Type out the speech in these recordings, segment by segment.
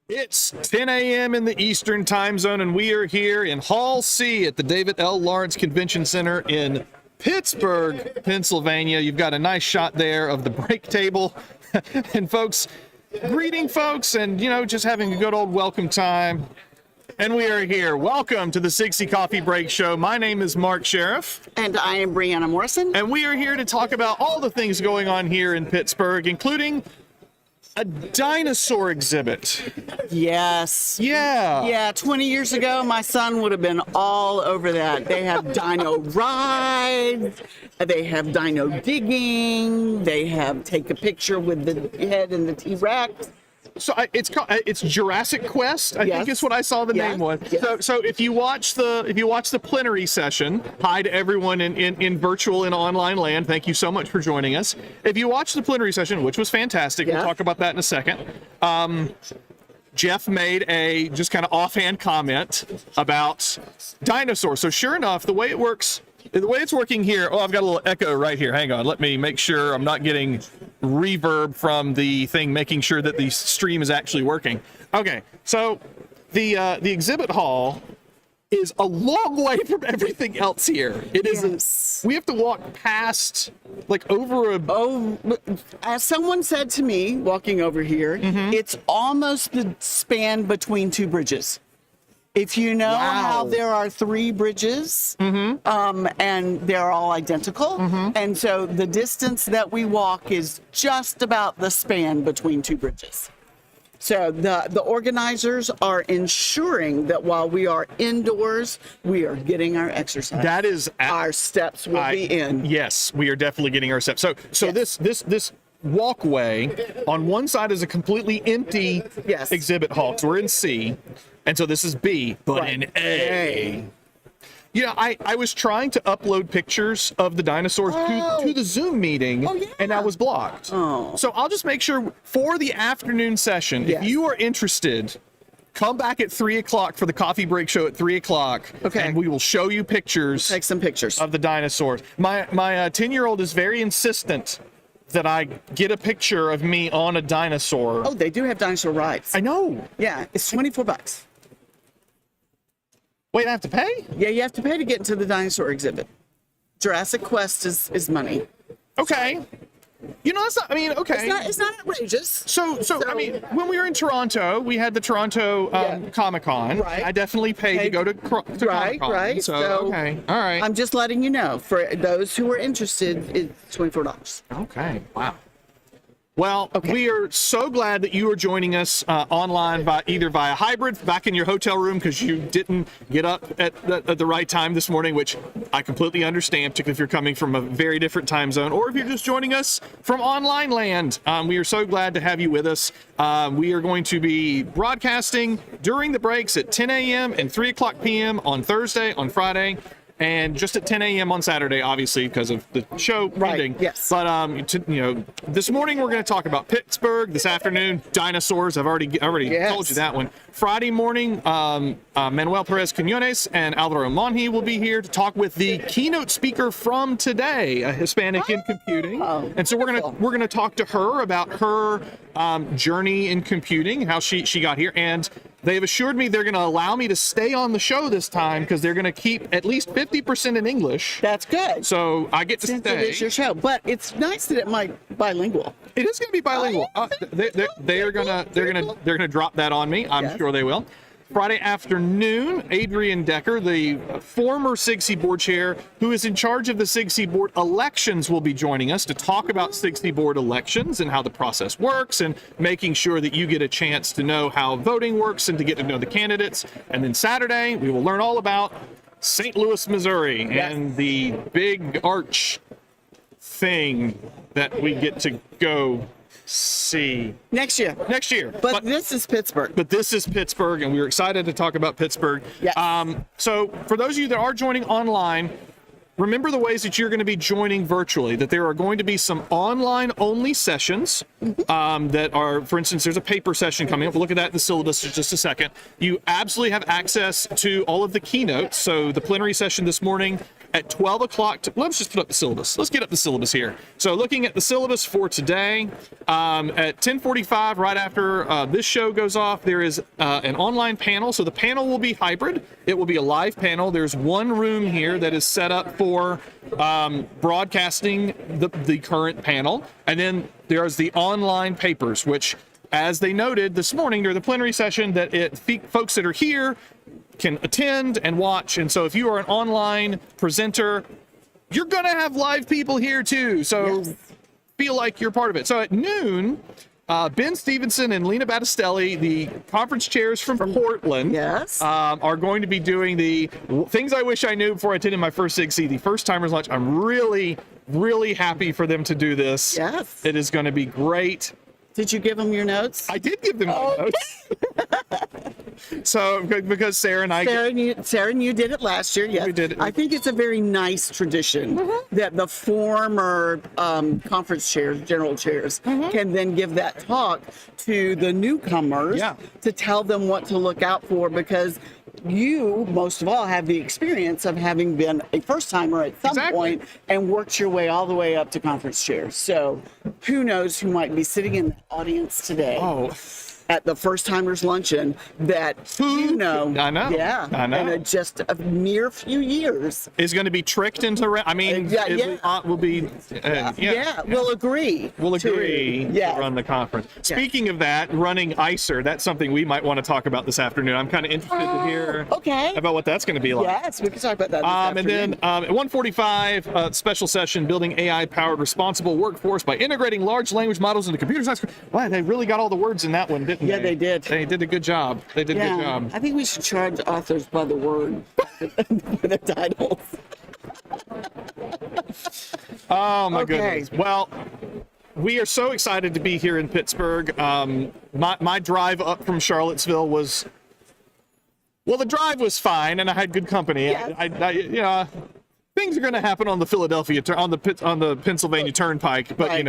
It's 10 a.m. in the Eastern Time Zone, and we are here in Hall C at the David L. Lawrence Convention Center in Pittsburgh, Pennsylvania. You've got a nice shot there of the break table. And folks, greeting folks and, just having a good old welcome time. And we are here. Welcome to the SIGCSE Coffee Break Show. My name is Mark Sherriff. And I am Brianna Morrison. And we are here to talk about all the things going on here in Pittsburgh, including a dinosaur exhibit. Yes. Yeah. Yeah, 20 years ago, my son would have been all over that. They have dino rides, they have dino digging, they have take a picture with the head and the T-Rex. So it's Jurassic Quest, I think is what I saw the name was. Yes. So if you watch the plenary session, hi to everyone in virtual and online land. Thank you so much for joining us. If you watch the plenary session, which was fantastic, we'll talk about that in a second. Jeff made a just kind of offhand comment about dinosaurs. So sure enough, the way it's working here. Oh, I've got a little echo right here. Hang on. Let me make sure I'm not getting reverb from the thing, making sure that the stream is actually working. Okay. So the exhibit hall is a long way from everything else here. It is. We have to walk past, as someone said to me walking over here, it's almost the span between two bridges. If you know how there are three bridges, and they're all identical, and so the distance that we walk is just about the span between two bridges. So the organizers are ensuring that while we are indoors, we are getting our exercise. That is our steps will be in. Yes, we are definitely getting our steps. So this walkway on one side is a completely empty exhibit hall. So we're in C, and so this is B, but in A. Yeah, I was trying to upload pictures of the dinosaurs to the Zoom meeting, and I was blocked. So I'll just make sure for the afternoon session, if you are interested, come back at 3 o'clock for the coffee break show at 3 o'clock, and we will show you pictures. Take some pictures of the dinosaurs. My 10-year-old is very insistent that I get a picture of me on a dinosaur. Oh, they do have dinosaur rides. I know. Yeah, it's $24. Wait, I have to pay? Yeah, you have to pay to get into the dinosaur exhibit. Jurassic Quest is money. Okay. That's not, It's not outrageous. So, I mean, when we were in Toronto, we had the Toronto Comic-Con. Right. I definitely paid to go to Comic-Con. Right. So, okay. All right. I'm just letting you know. For those who are interested, it's $24. Okay. Wow. Well, we are so glad that you are joining us online either via hybrid, back in your hotel room because you didn't get up at the right time this morning, which I completely understand, particularly if you're coming from a very different time zone, or if you're just joining us from online land. We are so glad to have you with us. We are going to be broadcasting during the breaks at 10 a.m. and 3 o'clock p.m. on Thursday, on Friday, and just at 10 a.m. on Saturday, obviously, because of the show ending. Yes. But this morning we're going to talk about Pittsburgh. This afternoon, dinosaurs. I've already told you that one. Friday morning, Manuel Perez Quinones and Alvaro Monhi will be here to talk with the keynote speaker from today, a Hispanic in computing. And so we're gonna talk to her about her journey in computing, how she got here, and they've assured me they're going to allow me to stay on the show this time because they're going to keep at least 50% in English. That's good. So I get to Since stay. It is your show, but it's nice that it might be bilingual. It is going to be bilingual. They're gonna drop that on me. I'm sure they will. Friday afternoon, Adrian Decker, the former SIGCSE board chair who is in charge of the SIGCSE board elections, will be joining us to talk about SIGCSE board elections and how the process works and making sure that you get a chance to know how voting works and to get to know the candidates. And then Saturday, we will learn all about St. Louis, Missouri and the big arch thing that we get to go see next year. But this is Pittsburgh. And we're excited to talk about Pittsburgh. Yes. So for those of you that are joining online, remember the ways that you're going to be joining virtually, that there are going to be some online only sessions that are, for instance, there's a paper session coming up. We'll look at that in the syllabus in just a second. You absolutely have access to all of the keynotes. So the plenary session this morning, at 12 o'clock. Let's just put up the syllabus. Let's get up the syllabus here. So looking at the syllabus for today, at 10:45, right after this show goes off, there is an online panel. So the panel will be hybrid. It will be a live panel. There's one room here that is set up for broadcasting the current panel. And then there's the online papers, which, as they noted this morning during the plenary session, that folks that are here can attend and watch. And so if you are an online presenter, you're going to have live people here too. So feel like you're part of it. So at noon, Ben Stevenson and Lena Battistelli, the conference chairs from Portland, are going to be doing the things I wish I knew before I attended my first SIGCSE, the first timers lunch. I'm really, really happy for them to do this. Yes. It is going to be great. Did you give them your notes? I did give them my notes. So, because Sarah and I... Sarah and you did it last year, yes. We did it. I think it's a very nice tradition that the former conference chairs, general chairs, can then give that talk to the newcomers to tell them what to look out for, because you, most of all, have the experience of having been a first-timer at some point and worked your way all the way up to conference chairs. So who knows who might be sitting in the audience today at the first-timers luncheon that, I know. Yeah. I know. In just a mere few years. Is going to be tricked into... we'll be... We'll agree. We'll agree to run the conference. Speaking of that, running ICER, that's something we might want to talk about this afternoon. I'm kind of interested to hear about what that's going to be like. Yes, we can talk about that this afternoon. And then at 1:45, special session, building AI-powered responsible workforce by integrating large language models into computer science. Wow, they really got all the words in that one, didn't they? Yeah, they did. They did a good job. They did a good job. I think we should charge authors by the word for their titles. Oh, my goodness. Well, we are so excited to be here in Pittsburgh. My drive up from Charlottesville was... Well, the drive was fine, and I had good company. Yes. Things are going to happen on the on the Pennsylvania Turnpike, but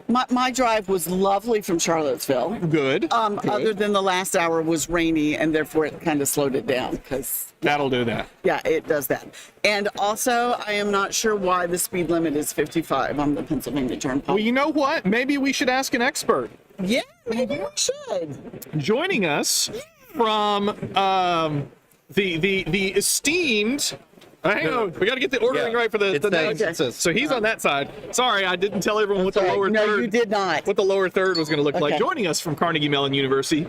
but my drive was lovely from Charlottesville. Good. Other than the last hour was rainy, and therefore it kind of slowed it down because that'll do that. Yeah, it does that. And also, I am not sure why the speed limit is 55 on the Pennsylvania Turnpike. Well, you know what? Maybe we should ask an expert. Yeah, maybe we should. Joining us from the esteemed. Hang on, we got to get the ordering right for the notes. So he's on that side. Sorry, I didn't tell everyone what the lower third. No, you did not. What the lower third was going to look like. Joining us from Carnegie Mellon University.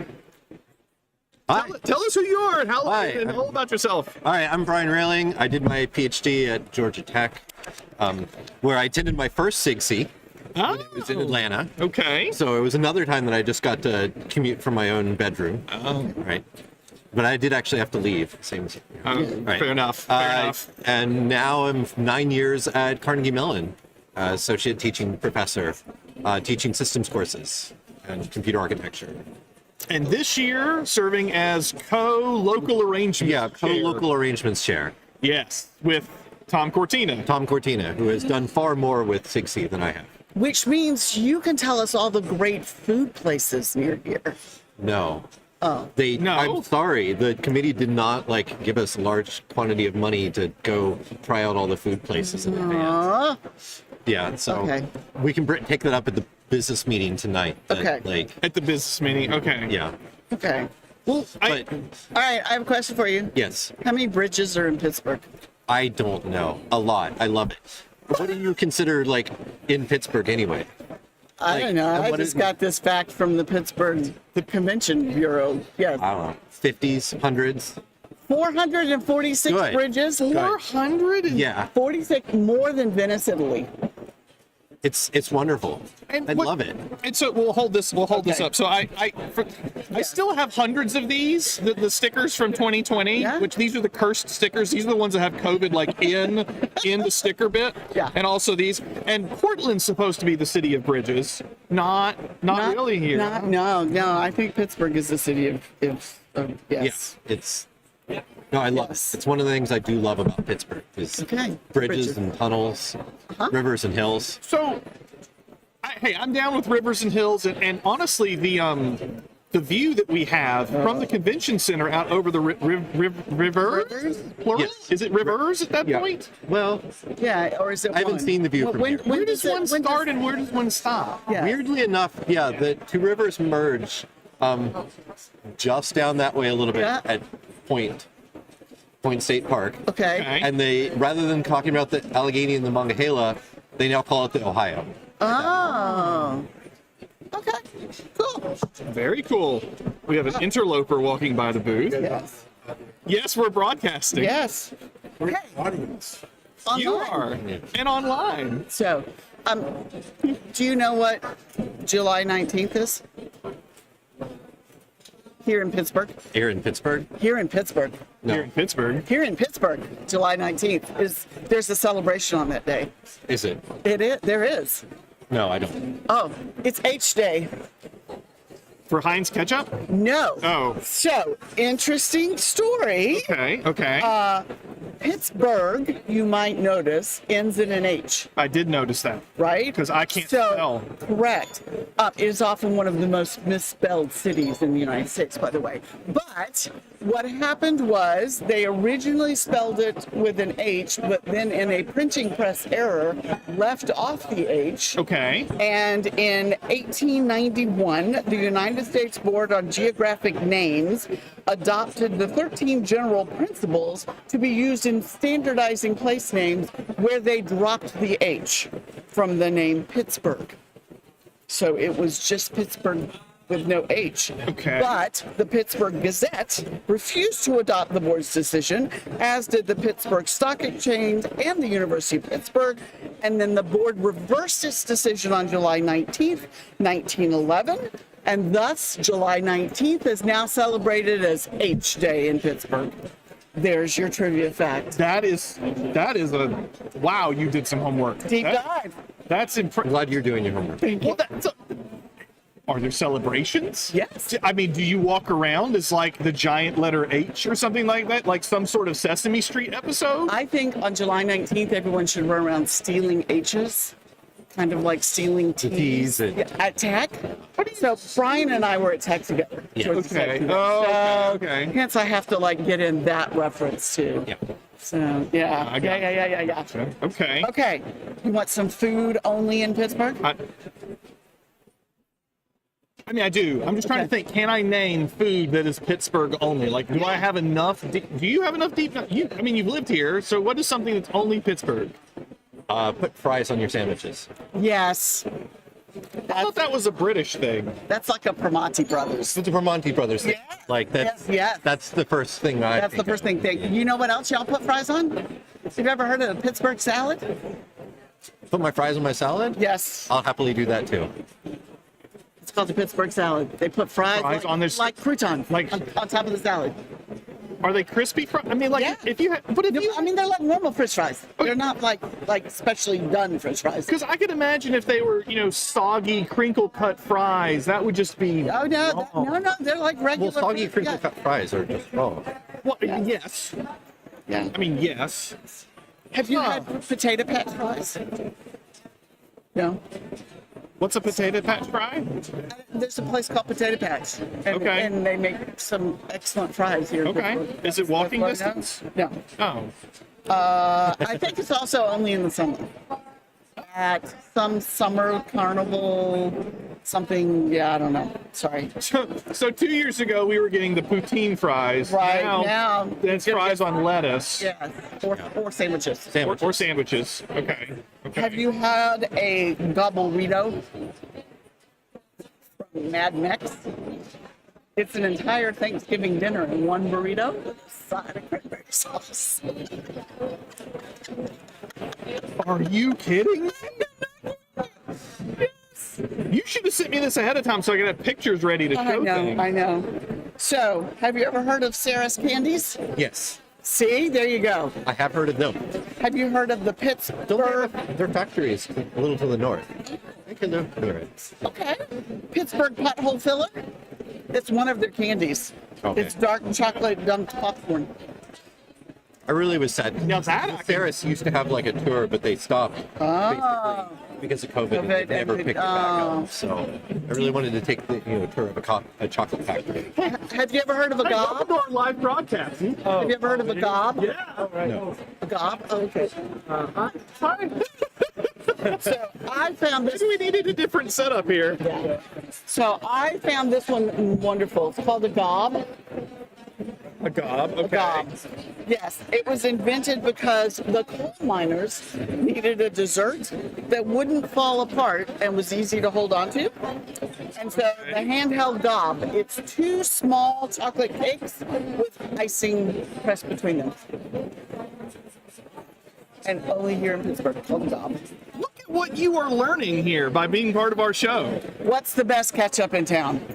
Tell us who you are and all about yourself. Hi, I'm Brian Railing. I did my PhD at Georgia Tech, where I attended my first SIGCSE. It was in Atlanta. Okay. So it was another time that I just got to commute from my own bedroom. Right. But I did actually have to leave. Seems right. Fair enough. Fair enough. And now I'm 9 years at Carnegie Mellon, associate teaching professor, teaching systems courses and computer architecture. And this year, serving as co-local arrangements chair. Co-local arrangements chair. Yes, with Tom Cortina. Tom Cortina, who has done far more with SIGCSE than I have. Which means you can tell us all the great food places near here. No. Oh. No. I'm sorry, the committee did not give us a large quantity of money to go try out all the food places in advance. Yeah, so we can take that up at the business meeting tonight. At the business meeting, okay. Yeah. Okay. Well, all right, I have a question for you. Yes. How many bridges are in Pittsburgh? I don't know. A lot. I love it. What do you consider in Pittsburgh anyway? I don't know. I just got this fact from the Pittsburgh Convention Bureau. Yes. I don't know. 50s, 100s. 446 bridges. 446 more than Venice, Italy. It's wonderful. I love it. And so we'll hold this up. So I still have hundreds of these, the stickers from 2020, which these are the cursed stickers. These are the ones that have COVID in the sticker bit. Yeah. And also these. And Portland's supposed to be the city of bridges. Not really here. No. I think Pittsburgh is the city of yes. Yeah, no, I love it. It's one of the things I do love about Pittsburgh is bridges and tunnels, rivers and hills. So, I'm down with rivers and hills, and honestly, the the view that we have from the convention center out over the rivers. Plural? Yes. Is it rivers at that point? Well, Yeah, or is it I haven't seen the view from here. Where does one start and where does one stop? Yeah. weirdly enough, yeah, the two rivers merge just down that way a little bit Yeah. at Point State Park. Okay. Okay. And they, rather than talking about the Allegheny and the Monongahela, they now call it the Ohio. Oh. Okay. Cool. Very cool. We have an interloper walking by the booth. Yes. Yes, we're broadcasting. Yes. Okay. Audience. You Online. are. And online. So, do you know what July 19th is? Here in Pittsburgh. Here in Pittsburgh? Here in Pittsburgh. No. Here in Pittsburgh. Here in Pittsburgh, July 19th there's a celebration on that day. Is it? It is. There is. No, I don't. Oh, it's H Day. For Heinz ketchup? No. Oh. So, interesting story. Okay. Pittsburgh, you might notice, ends in an H, I did notice that. right? Because I can't so, spell. Correct. It is often one of the most misspelled cities in the United States, by the way. But what happened was they originally spelled it with an H, but then in a printing press error, left off the H. Okay. And in 1891, the United States Board on Geographic Names adopted the 13 general principles to be used in standardizing place names where they dropped the H from the name Pittsburgh. So it was just Pittsburgh with no H. Okay. But the Pittsburgh Gazette refused to adopt the board's decision, as did the Pittsburgh Stock Exchange and the University of Pittsburgh. And then the board reversed its decision on July 19th, 1911. And thus, July 19th is now celebrated as H Day in Pittsburgh. There's your trivia fact. That is a wow. You did some homework. Deep dive. That's impressive. Glad you're doing your homework. Well, are there celebrations? Yes. I mean, do you walk around as like the giant letter H or something like that, like some sort of Sesame Street episode? I think on July 19th, everyone should run around stealing H's, kind of like stealing T's T's and- at Tech. So Brian and I were at Tech together. Yeah. towards the Okay. end. Oh, So, okay. Hence, I have to like get in that reference too. Yeah. So yeah, I got yeah. Okay. Okay, you want some food only in Pittsburgh? I mean, I do. I'm just trying to think. Can I name food that is Pittsburgh only? Like, do I have enough? Do you have enough deep? I mean, you've lived here, so what is something that's only Pittsburgh? Put fries on your sandwiches. Yes. I thought that was a British thing. That's like a Primanti Brothers. It's a Vermonti Brothers thing. Yeah. Like that's Yes. that's the first thing I That's the think first of. thing. You know what else y'all put fries on? Have you ever heard of a Pittsburgh salad? Put my fries on my salad? Yes. I'll happily do that too. It's called the Pittsburgh salad. They put fries Fries like, on their like croutons like- on top of the salad. Are they crispy fries? I mean, like, Yeah. if you, but if you, I mean, they're like normal French fries. They're not like specially done French fries. because I could imagine if they were, soggy, crinkle cut fries, that would just be. Oh no, no, they're like Well, regular. soggy French- crinkle cut fries are just wrong. Well, yes. Yeah. I mean, yes. Have you had potato patch fries? No. What's a potato patch fry? There's a place called Potato Patch, and, Okay. and they make some excellent fries here. in Okay. Pittsburgh. Is it walking That's what I know. distance? No. Oh. I think it's also only in the summer. At some summer carnival, something. Yeah, I don't know. Sorry. So 2 years ago, we were getting the poutine fries. Right now, it's fries on lettuce. Yeah, or sandwiches. Or sandwiches. Okay. Have you had a gobble-rito from Mad Mex? It's an entire Thanksgiving dinner in one burrito with a side of cranberry sauce. Are you kidding me? You should have sent me this ahead of time so I could have pictures ready to show things. I know. So, have you ever heard of Sarah's Candies? Yes. See, there you go. I have heard of them. Have you heard of the Don't they Pittsburgh? have their factory is a little to the north. I can know near it. Okay. Pittsburgh Pothole Filler. It's one of their candies. Okay. It's dark chocolate dunked popcorn. I really was sad. Now that I can- Ferris used to have like a tour, but they stopped. Oh. because of COVID, they never picked it back up. So I really wanted to take the tour of a chocolate factory. Have you ever heard of a gob? Welcome to our live broadcast. Have you ever heard of a gob? Yeah. All right. No. A gob? Okay. Fine. So I found this. Maybe we needed a different setup here. So I found this one wonderful. It's called a gob. A gob. A Okay. gob. Yes, it was invented because the coal miners needed a dessert that wouldn't fall apart and was easy to hold on to. And so the handheld gob, it's 2 small chocolate cakes with icing pressed between them. And only here in Pittsburgh, called a gob. Look at what you are learning here by being part of our show. What's the best ketchup in town?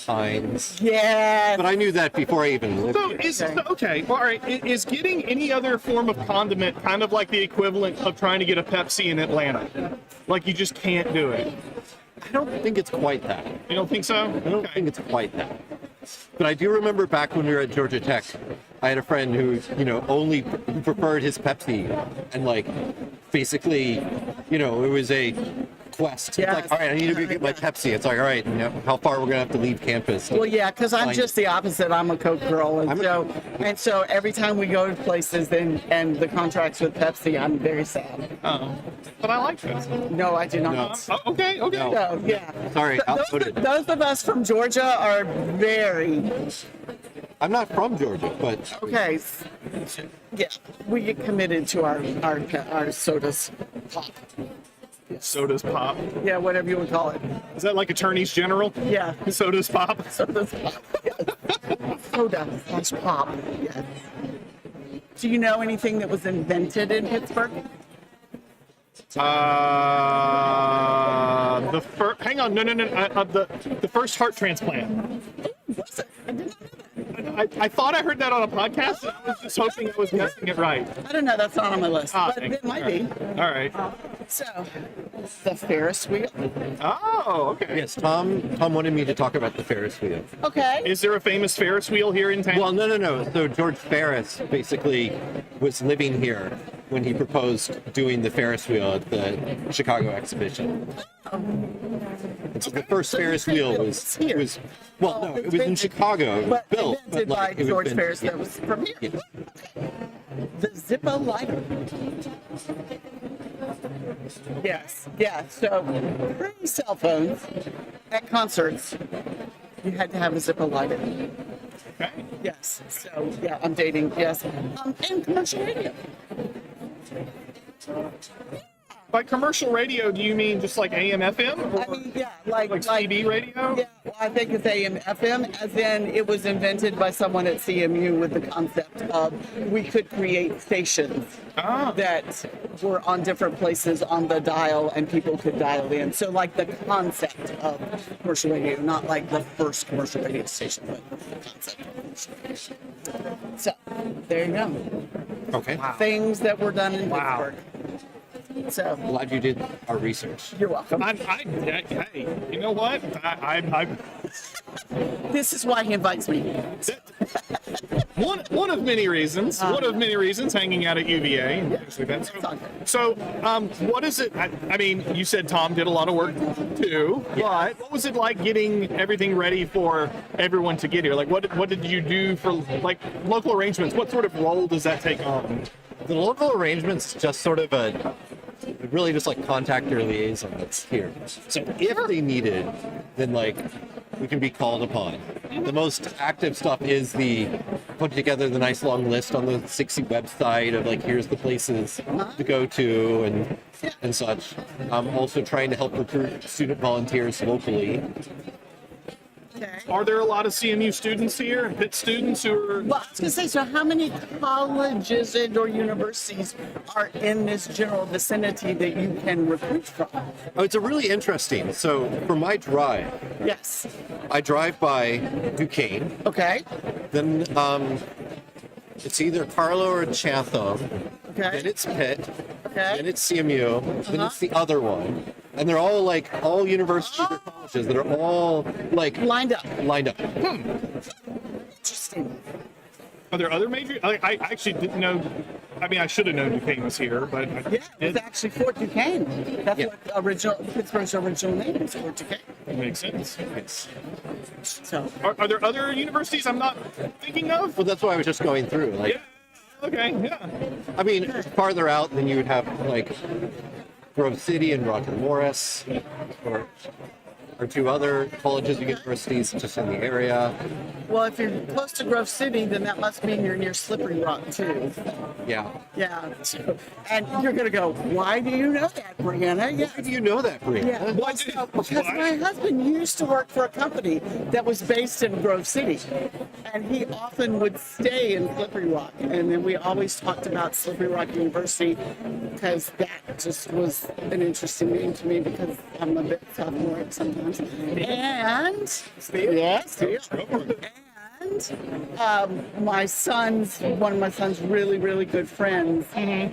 Heinz. Yes. But I knew that before I even lived So here. okay, all right. Is getting any other form of condiment kind of like the equivalent of trying to get a Pepsi in Atlanta? Like you just can't do it. I don't think it's quite that. You don't think so? I don't think it's quite that. But I do remember back when we were at Georgia Tech, I had a friend who, only preferred his Pepsi, and like, basically, it was a quest. Yes. It's like, all right, I need to go get my Pepsi. It's like, all right, how far we're gonna have to leave campus? Well, yeah, because I'm Fine. just the opposite. I'm a Coke girl, and so every time we go to places and the contracts with Pepsi, I'm very sad. But I like this. No, I do not. Oh, okay. No. So yeah. Sorry, outvoted. Those of us from Georgia are very I'm not from Georgia, but okay. Yeah, we get committed to our sodas pop. Sodas pop. Yeah, whatever you would call it. Is that like attorneys general? Yeah. Sodas pop. Sodas pop. Yes. Soda/pop. Yes. Do you know anything that was invented in Pittsburgh? The first. Hang on. No. The first heart transplant. Was it? I did not know that. I thought I heard that on a podcast. And I was just hoping I was guessing it right. I don't know. That's not on my list, but Okay. it might be. All right. So, the Ferris wheel. Oh, okay. yes, Tom wanted me to talk about the Ferris wheel. Okay. Is there a famous Ferris wheel here in town? Well, no. So George Ferris basically was living here when he proposed doing the Ferris wheel at the Chicago exhibition. And so the first Ferris wheel was here. well, no, it was in Chicago. It was But built, invented but like, by it was George been- Ferris. yeah. That was from here. Yeah. The Zippo lighter. Yes. Yeah. So, pre-cell phones at concerts, you had to have a Zippo lighter. Okay. Yes. So, yeah, I'm dating. Yes. And commercial radio. By commercial radio, do you mean just like AM, FM? Or I mean, yeah, like CB radio? Yeah, well, I think it's AM FM, as in it was invented by someone at CMU with the concept of we could create stations that were on different places on the dial and people could dial in. So like the concept of commercial radio, not like the first commercial radio station, but the concept of commercial radio. So there you go. Okay. Things that were done in Wow. Pittsburgh. So Glad you did our research. you're welcome. Hey, you know what? This is why he invites me. One of many reasons. One of many reasons hanging out at UVA. So, what is it? I mean, you said Tom did a lot of work too. But what was it like getting everything ready for everyone to get here? Like, what did you do for like local arrangements? What sort of role does that take on? The local arrangements is just sort of really just like contact your liaison that's here. So if they need it, then like we can be called upon. The most active stuff is the put together the nice long list on the SIGCSE website of like here's the places to go to and such. I'm also trying to help recruit student volunteers locally. Okay. Are there a lot of CMU students here, Pitt students who are? Well, I was going to say, so how many colleges and or universities are in this general vicinity that you can recruit from? Oh, it's a really interesting. So for my drive, Yes. I drive by Duquesne, Okay. then it's either Carlo or Chatham, Okay. then it's Pitt, Okay. then it's CMU, then it's the other one. And they're all like all universities or colleges that are all like Lined up. lined up. Interesting. Are there other major? I actually didn't know. I mean, I should have known Duquesne was here, but Yeah, it was actually Fort Duquesne. That's what Pittsburgh's original name is, Fort Duquesne. It makes sense. So, Are there other universities I'm not thinking of? Well, that's why I was just going through. Like, Yeah. Okay. Yeah. I mean, farther out, then you would have like Grove City and Roger Morris, or two other colleges and universities just in the area. well, if you're close to Grove City, then that must mean you're near Slippery Rock too. Yeah. Yeah. And you're gonna go, why do you know that, Brianna? Yeah. How do you know that, Brianna? Yeah, well, so, because my husband used to work for a company that was based in Grove City, and he often would stay in Slippery Rock, and then we always talked about Slippery Rock University because that just was an interesting name to me because I'm a bit sophomoric sometimes. And yes, and one of my son's really, really good friends,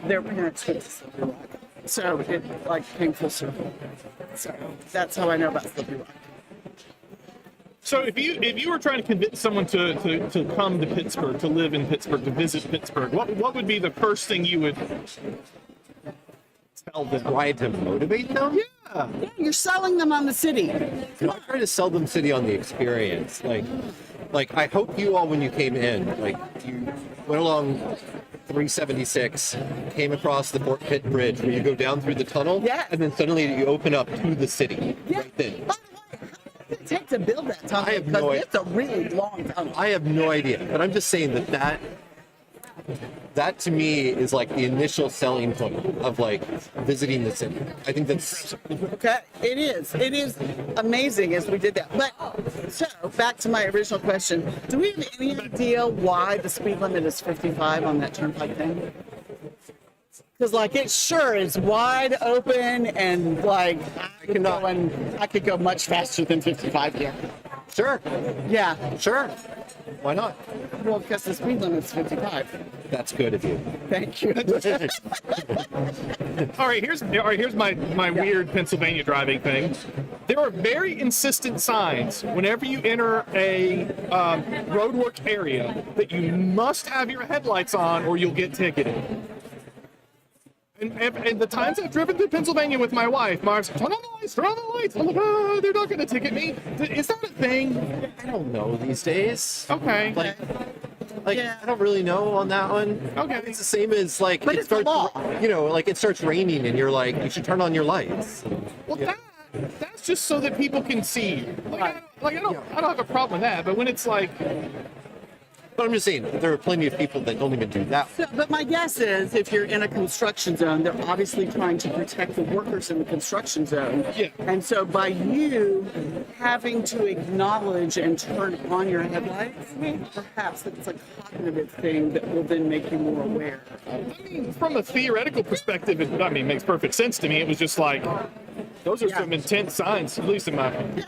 their parents went to Slippery Rock. So it like came full circle. So that's how I know about Slippery Rock. So if you were trying to convince someone to come to Pittsburgh, to live in Pittsburgh, to visit Pittsburgh, what would be the first thing you would tell them? Try to motivate them? Yeah. Yeah, you're selling them on the city. I try to sell them city on the experience. Like I hope you all, when you came in, like you went along 376, came across the Fort Pitt Bridge, where you go down through the tunnel, and then suddenly you open up to the city. Right then. By the way, how long did it take to build that tunnel? I have because no idea. it's a really long tunnel. I have no idea, but I'm just saying that to me is like the initial selling point of like visiting the city. I think that's Okay, it is. It is amazing as we did that. But so back to my original question: do we have any idea why the speed limit is 55 on that turnpike thing? Because like it sure is wide open, and like I could go much faster than 55 here. sure, Yeah. sure. Why not? Well, because the speed limit is 55. That's good of you. Thank you. All right, here's my weird Pennsylvania driving thing. There are very insistent signs whenever you enter a roadwork area that you must have your headlights on or you'll get ticketed. And the times I've driven through Pennsylvania with my wife, Mark's turn on the lights, turn on the lights. I'm like, oh, they're not going to ticket me. Is that a thing? I don't know these days. Okay. Like Yeah. I don't really know on that one. Okay. It's the same as like But it it's the starts, law. you know, like it starts raining and you're like, you should turn on your lights. Well, that's just so that people can see you. I don't have a problem with that. But when it's like, But I'm just saying, there are plenty of people that don't even do that. So, but my guess is if you're in a construction zone, they're obviously trying to protect the workers in the construction zone. Yeah. And so by you having to acknowledge and turn on your headlights, perhaps it's a cognitive thing that will then make you more aware. I mean, from a theoretical perspective, it makes perfect sense to me. It was just like, those are some intense signs, at least in my opinion.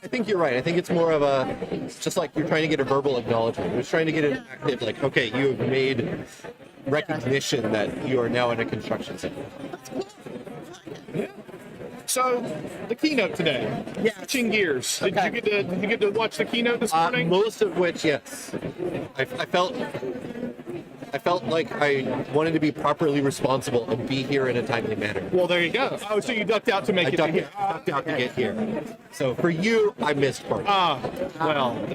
I think you're right. I think it's more of a, just like you're trying to get a verbal acknowledgement. You're trying to get an active, like, okay, you have made recognition that you are now in a construction center. Yeah. So, the keynote today. Yes. Switching gears. Did you get to watch the keynote this morning? Most of which, yes. I felt like I wanted to be properly responsible and be here in a timely manner. Well, there you go. Oh, so you ducked out to make I it ducked here. out to get here. So for you, I missed part. Well,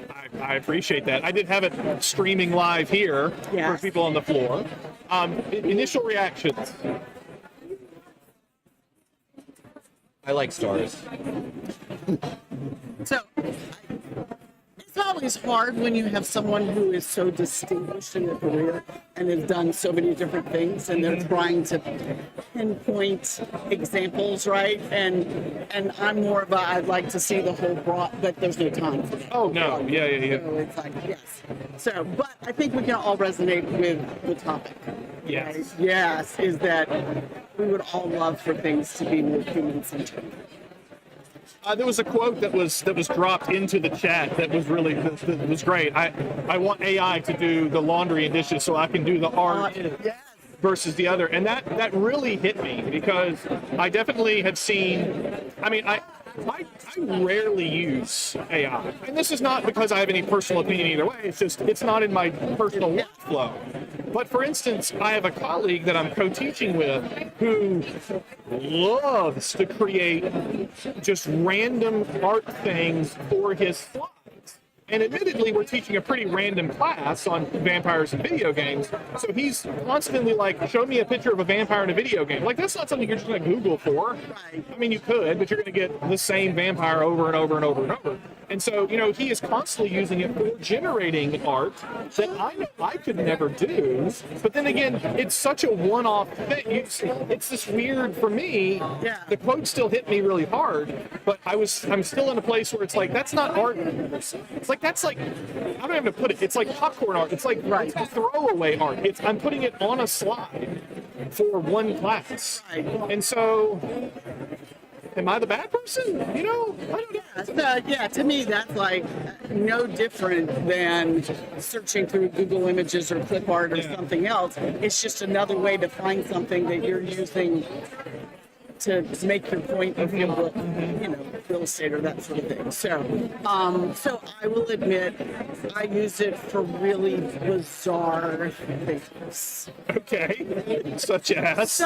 I appreciate that. I did have it streaming live here for people on the floor. Initial reactions. I like stars. So it's always hard when you have someone who is so distinguished in their career and has done so many different things, and they're trying to pinpoint examples, right? And I'm more of a, I'd like to see the whole broad, but there's no time for that. Oh, no. Yeah. So it's like, yes. So, but I think we can all resonate with the topic. Yes. Right? Yes, is that we would all love for things to be more human-centered. There was a quote that was dropped into the chat that was really that was great. I want AI to do the laundry and dishes so I can do the art versus the other, and that really hit me because I definitely have seen. I mean, I rarely use AI. And this is not because I have any personal opinion either way. It's just, it's not in my personal workflow. But for instance, I have a colleague that I'm co-teaching with who loves to create just random art things for his slides. And admittedly, we're teaching a pretty random class on vampires and video games. So he's constantly like, show me a picture of a vampire in a video game. Like, that's not something you're just going to Google for. Right. I mean, you could, but you're going to get the same vampire over and over and over and over. And so, you know, he is constantly using it for generating art that I know I could never do. But then again, it's such a one-off thing. It's this weird, for me, Yeah. the quote still hit me really hard, but I'm still in a place where it's like, that's not art. It's like, that's like, I don't know how to put it. It's like popcorn art. It's like Right. it's throwaway art. I'm putting it on a slide for one class. Right. And so, am I the bad person? You know, I don't know. So, yeah, to me, that's like no different than searching through Google Images or clip art or something else. It's just another way to find something that you're using to make your point of view, you know, real estate or that sort of thing. So I will admit, I use it for really bizarre things. Okay, such as?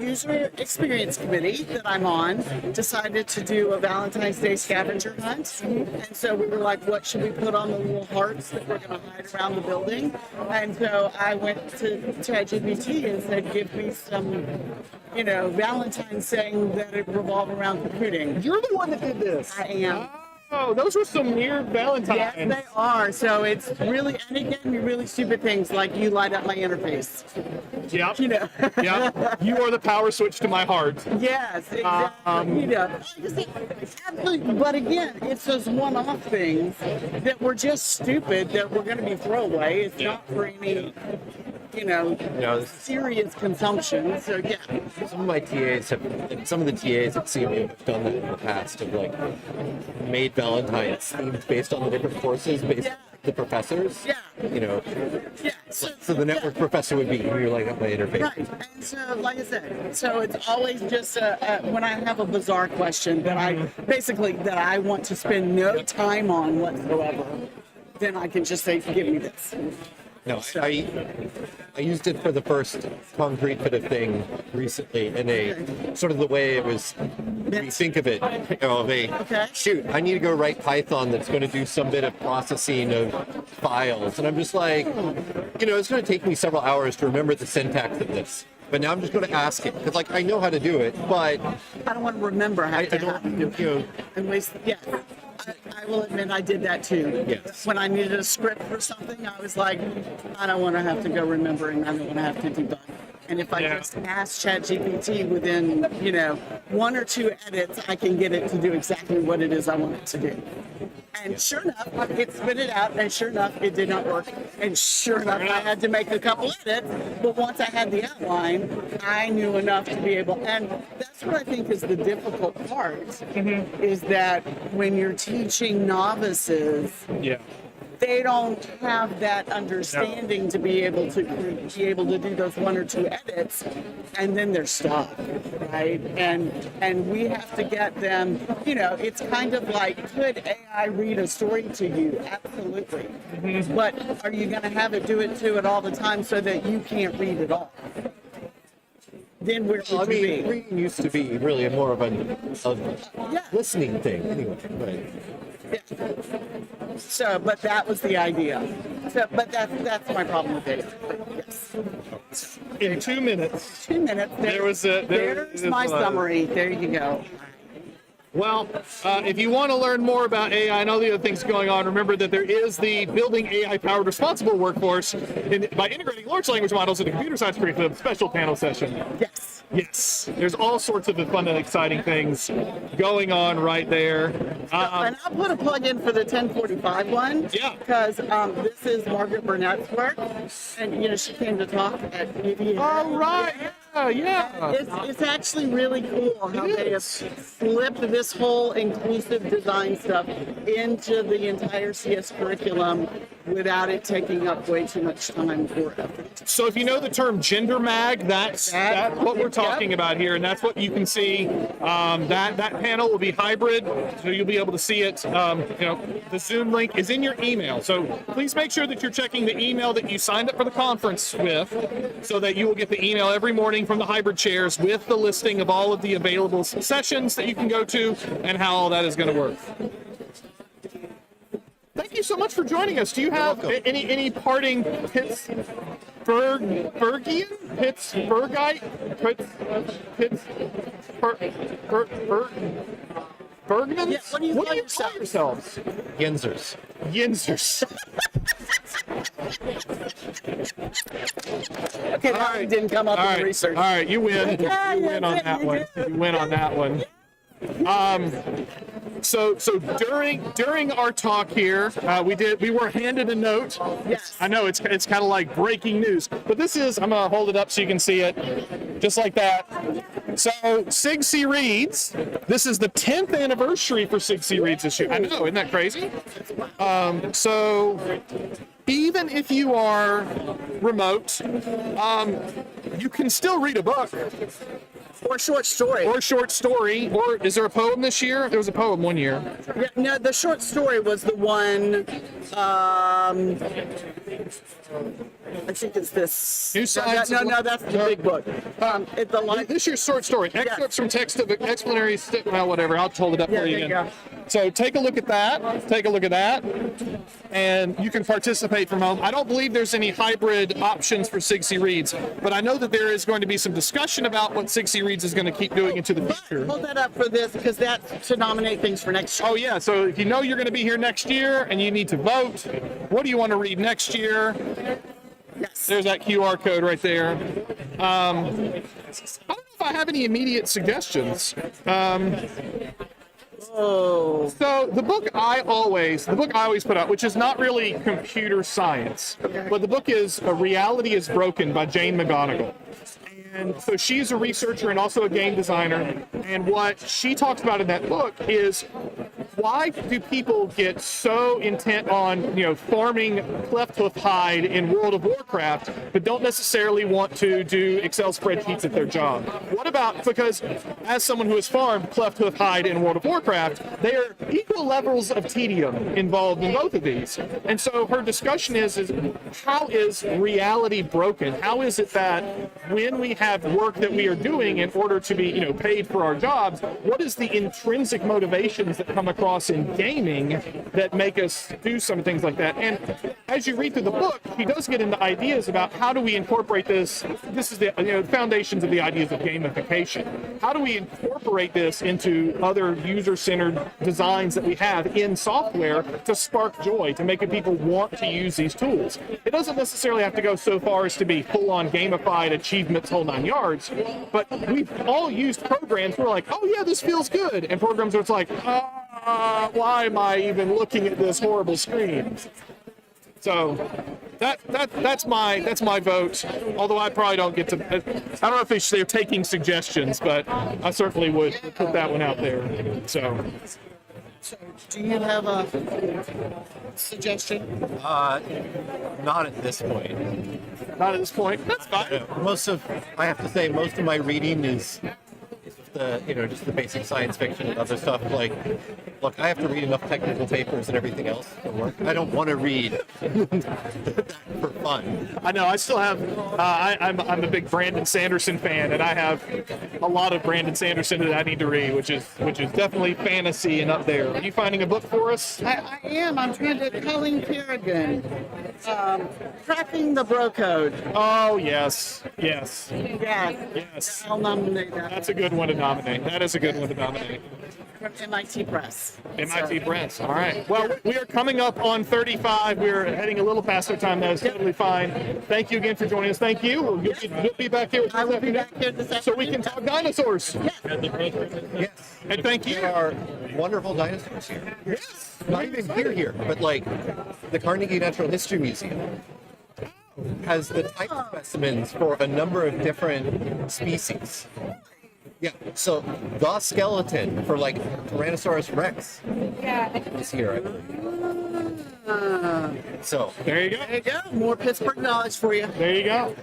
User Experience Committee that I'm on decided to do a Valentine's Day scavenger hunt. And so we were like, what should we put on the little hearts that we're going to hide around the building? And so I went to ChatGPT and said, give me some, you know, Valentine's saying that it revolve around computing. You're the one that did this. I am. Oh, those were some weird Valentines. Yes, they are. So it's really, and it gave me really stupid things like you light up my interface. Yeah. You know. Yeah. You are the power switch to my heart. Yes, exactly. You know, absolutely. But again, it's those one-off things that were just stupid that we're going to be throwaway. It's not for any, you know, serious consumption. So yeah. Some of my TAs some of the TAs at CMU have done that in the past, of like made Valentine's themed based on the different courses, based on the professors. Yeah. You know. Yeah. So the network professor would be, you're like up my interface. Right. And so, like I said, so it's always just when I have a bizarre question that I want to spend no time on whatsoever, then I can just say, give me this. No, I used it for the first concrete bit of thing recently in a sort of the way it was, we think of it, shoot, I need to go write Python that's going to do some bit of processing of files. And I'm just like, you know, it's going to take me several hours to remember the syntax of this. But now I'm just going to ask it, because like I know how to do it, but I don't want to remember how to have to do it. You know, And waste, yeah. I will admit I did that too. Yes. When I needed a script for something, I was like, I don't want to have to go remembering. I don't want to have to debug. And if I just ask ChatGPT within, you know, one or two edits, I can get it to do exactly what it is I want it to do. And sure enough, it spit it out, and sure enough, it did not work. And sure enough, I had to make a couple edits. But once I had the outline, I knew enough to be able. And that's what I think is the difficult part, is that when you're teaching novices, they don't have that understanding to be able to do those one or two edits, and then they're stuck, right? And we have to get them, you know, it's kind of like, could AI read a story to you? Absolutely. But are you going to have it do it to it all the time so that you can't read it all? Then where would you be? reading used to be really more of a listening thing anyway. Right. Yeah. So, but that was the idea. So, but that's my problem with it. Yes. In 2 minutes. 2 minutes. There's my summary. There you go. Well, if you want to learn more about AI and all the other things going on, remember that there is the Building AI-Powered Responsible Workforce by integrating large language models into computer science curriculum special panel session. Yes. Yes, there's all sorts of fun and exciting things going on right there. And I'll put a plug in for the 1045 one. Yeah. Because this is Margaret Burnett's work, and you know she came to talk at UVA. All right. Yeah. It's actually really cool how they have flipped this whole inclusive design stuff into the entire CS curriculum without it taking up way too much time or effort. So if you know the term gender mag, that's what we're talking about here, and that's what you can see. That panel will be hybrid, so you'll be able to see it. The Zoom link is in your email, so please make sure that you're checking the email that you signed up for the conference with, so that you will get the email every morning from the hybrid chairs with the listing of all of the available sessions that you can go to and how all that is going to work. Thank you so much for joining us. Do you have any parting Pittsburghite? Bergmans? Yeah, what do you call yourselves? Yinzers. Okay, that one didn't come up in the research. All right, you win. You win on that one. You win on that one. So during our talk here, we were handed a note. Yes. I know it's kind of like breaking news, but this is, I'm gonna hold it up so you can see it, just like that. So SIGCSE Reads, this is the 10th anniversary for SIGCSE Reads this year. I know, isn't that crazy? So even if you are remote, you can still read a book. Or short story. Or is there a poem this year? There was a poem one year. Yeah, no, the short story was the one. I think it's this. New Science. No, that's the big book. It's the This year's short story. Excerpts from text of explanatory. Well, whatever. I'll hold it up for you there again. you go. So take a look at that. And you can participate from home. I don't believe there's any hybrid options for SIGCSE Reads, but I know that there is going to be some discussion about what SIGCSE Reads is going to keep doing into the future. Hold that up for this, because that's to nominate things for next year. Oh yeah, so if you know you're going to be here next year and you need to vote, what do you want to read next year? Yes. There's that QR code right there. I don't know if I have any immediate suggestions. So the book I always put out, which is not really computer science, but the book is Reality is Broken by Jane McGonigal. And so she's a researcher and also a game designer. And what she talks about in that book is, why do people get so intent on, farming cleft hoof hide in World of Warcraft, but don't necessarily want to do Excel spreadsheets at their job? Because as someone who has farmed cleft hoof hide in World of Warcraft, there are equal levels of tedium involved in both of these. And so her discussion is how is reality broken? How is it that when we have work that we are doing in order to be, paid for our jobs, what is the intrinsic motivations that come across in gaming that make us do some things like that? And as you read through the book, he does get into ideas about how do we incorporate this. This is the foundations of the ideas of gamification. How do we incorporate this into other user-centered designs that we have in software to spark joy, to make people want to use these tools? It doesn't necessarily have to go so far as to be full-on gamified achievements, whole 9 yards, but we've all used programs where we're like, oh yeah, this feels good, and programs where it's like, why am I even looking at this horrible screen? So that's my vote. Although I probably don't get to. I don't know if they're taking suggestions, but I certainly would put that one out there. So do you have a suggestion? Not at this point. Not at this point. That's fine. I have to say, most of my reading is just the basic science fiction and other stuff. Like, look, I have to read enough technical papers and everything else for work. I don't want to read for fun. I know. I still have. I'm a big Brandon Sanderson fan, and I have a lot of Brandon Sanderson that I need to read, which is definitely fantasy and up there. Are you finding a book for us? I am. I'm trying to Colleen Kerrigan. Cracking the Bro Code. Oh yes. Yeah. Yes. I'll nominate that. That's a good one to nominate. That is a good one to nominate. From MIT Press. MIT Press. All right. Well, we are coming up on 35. We're heading a little past our time. That is totally fine. Thank you again for joining us. Thank you. You'll be back here. I will be back here this afternoon. So we can talk dinosaurs. Yes. And thank you. There are wonderful dinosaurs here. Yes. Not even here, but like the Carnegie Natural History Museum has the type specimens for a number of different species. Yeah. So the skeleton for like Tyrannosaurus Rex is here, I believe. So There you go. There you go. More Pittsburgh knowledge for you. There you go.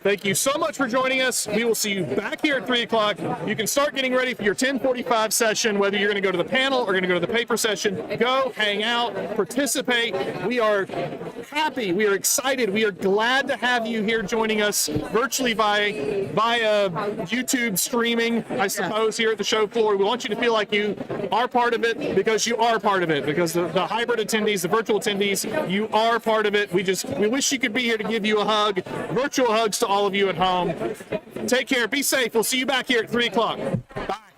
Thank you so much for joining us. We will see you back here at 3 o'clock. You can start getting ready for your 10:45 session, whether you're going to go to the panel or going to go to the paper session. Go, hang out, participate. We are happy. We are excited. We are glad to have you here joining us virtually via YouTube streaming, I suppose, here at the show floor. We want you to feel like you are part of it because you are part of it, because the hybrid attendees, the virtual attendees, you are part of it. We wish you could be here to give you a hug. Virtual hugs to all of you at home. Take care. Be safe. We'll see you back here at 3 o'clock. Bye.